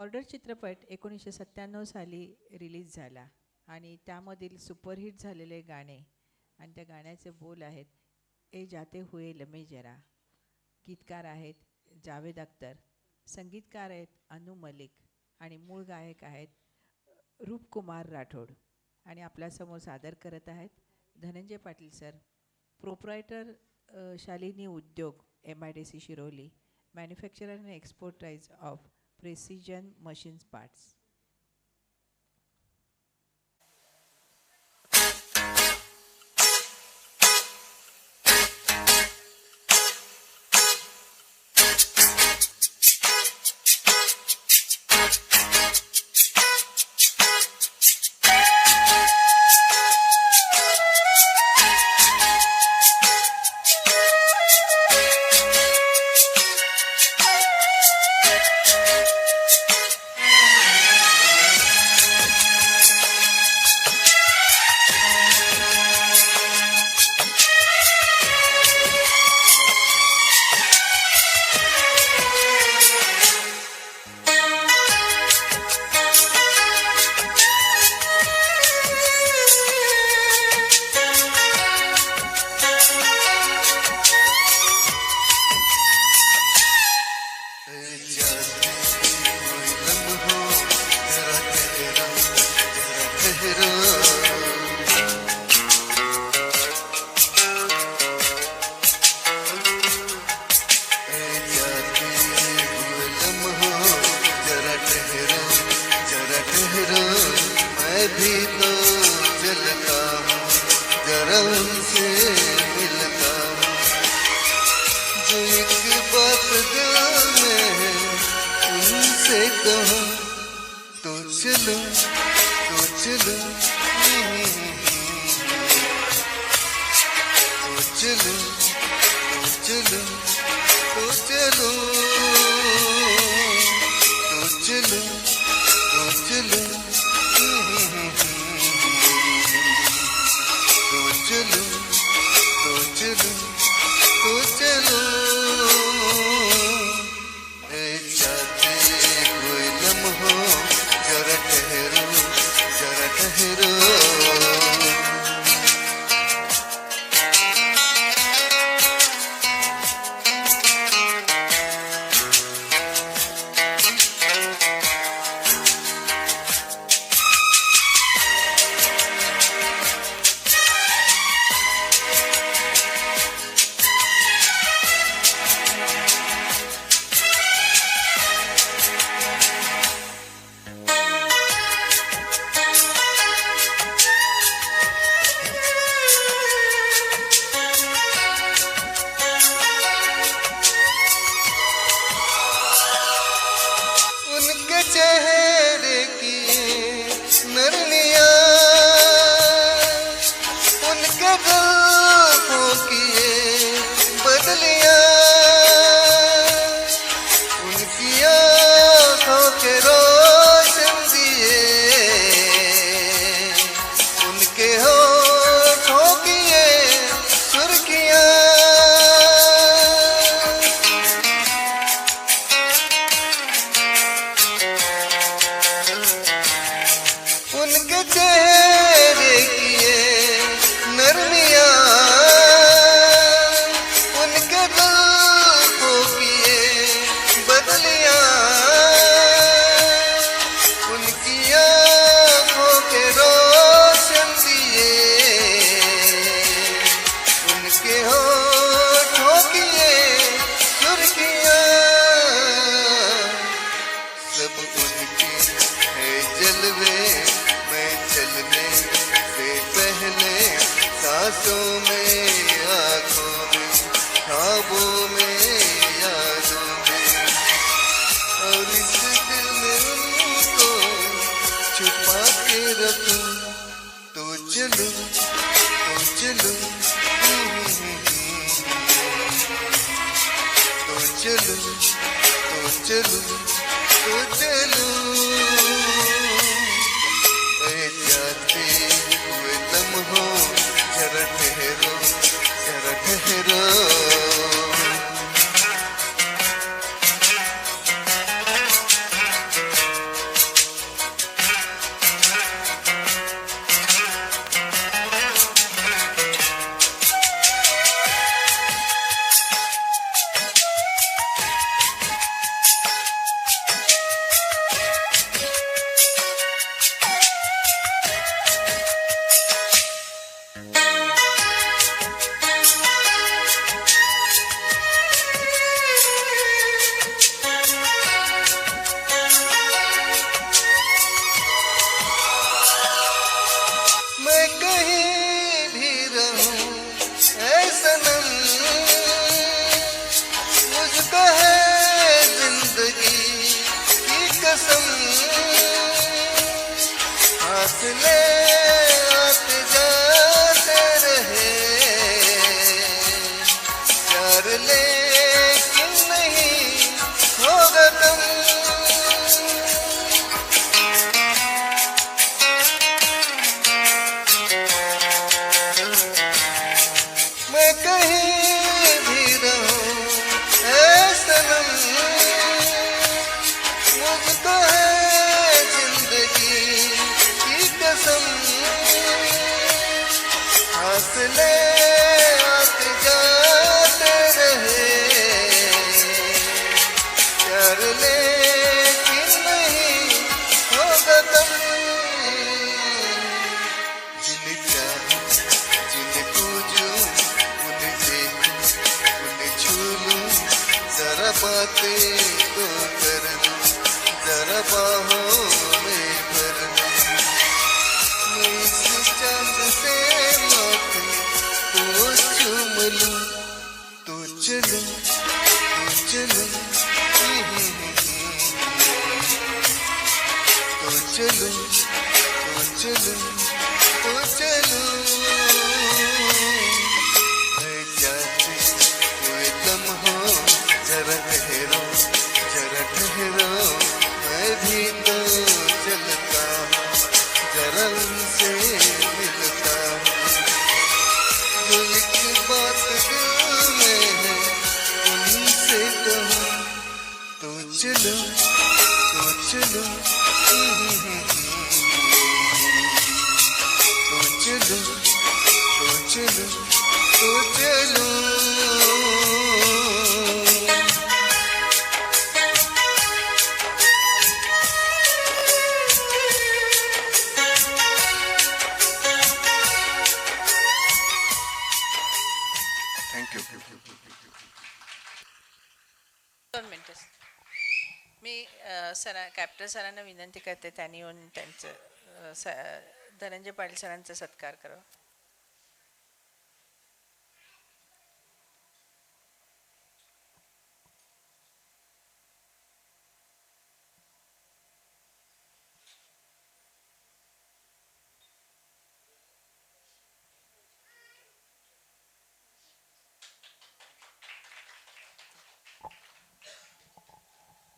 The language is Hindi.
ऑर्डर चित्रपट 1997 साली रिलीज झाला आणि त्यामधील सुपरहिट झालेले गाणे आणि त्या गाण्याचे बोल आहेत ए जाते हुए लमे जरा. गीतकार आहेत जावेद अख्तर, संगीतकार आहेत अनु मलिक आणि मूळ गायक आहेत रूपकुमार राठोड. आणि आपल्यासमोर सादर करत आहेत Dhananjay Patil sir, proprietor Shalini Udyog MIDC Shiroli, manufacturer and exporters of precision machines parts. मैं भी तो चलता हूँ, जरा उनसे मिलता हूँ. जो एक बात दिल में है उनसे कहूँ तो चलूं तो चलूं तो चलूं तो चलूं तो चलूं तो चलूं तो चलूं तो चलूं तो चलूं तो चलूं. ए जाते कोई लम्हो जरा ठहरो जरा ठहरो. उनके चेहरे की नरमियाँ, उनके जुल्फों की बदलियाँ, उनकी आँखों के रोशन दिए, उनके होठों की सुर्खियाँ. उनके चेहरे की नरमियाँ, उनके जुल्फों की बदलियाँ, उनकी आँखों के रोशन दिए, उनके होठों की सुर्खियाँ. सब उनके है जलवे में चलने से पहले, सांसों में आँखों में ख्वाबों में यादों में, और इस दिल में उनको छुपा के रखूं तो चलूं तो चलूं तो चलूं तो चलूं तो चलूं. ए जाते हुए लम्हो जरा ठहरो जरा ठहरो. फासले आते जाते रहे, प्यार लेकिन नहीं होगा कम। मैं कहीं भी रहूं ऐ सनम, मुझको है जिंदगी की कसम। फासले आते जाते रहे, प्यार लेकिन नहीं होगा कम। जिन्हें चाहूं जिन्हें पूजूं, उन्हें देखूं उन्हें छू लूं, जरा बातें तो कर लूं, जरा बाहों में भर लूं। मैं इस चांद से माथे तो चूम लूं, तो चलूं तो चलूं, तो चलूं तो चलूं तो चलूं। है जाते हुए लम्हों, जरा ठहरो जरा ठहरो, मैं भी तो चलता हूँ, जरा उनसे मिलता हूँ। जो एक बात दिल में है उनसे कहूँ, तो चलो तो चलो, तो चलो तो चलो तो चलो। थँक्यू. 2 मिनटं. मी कॅप्टन सरांना विनंती करते त्यांनी येऊन त्यांचं धनंजय पाटील सरांचा सत्कार करावा.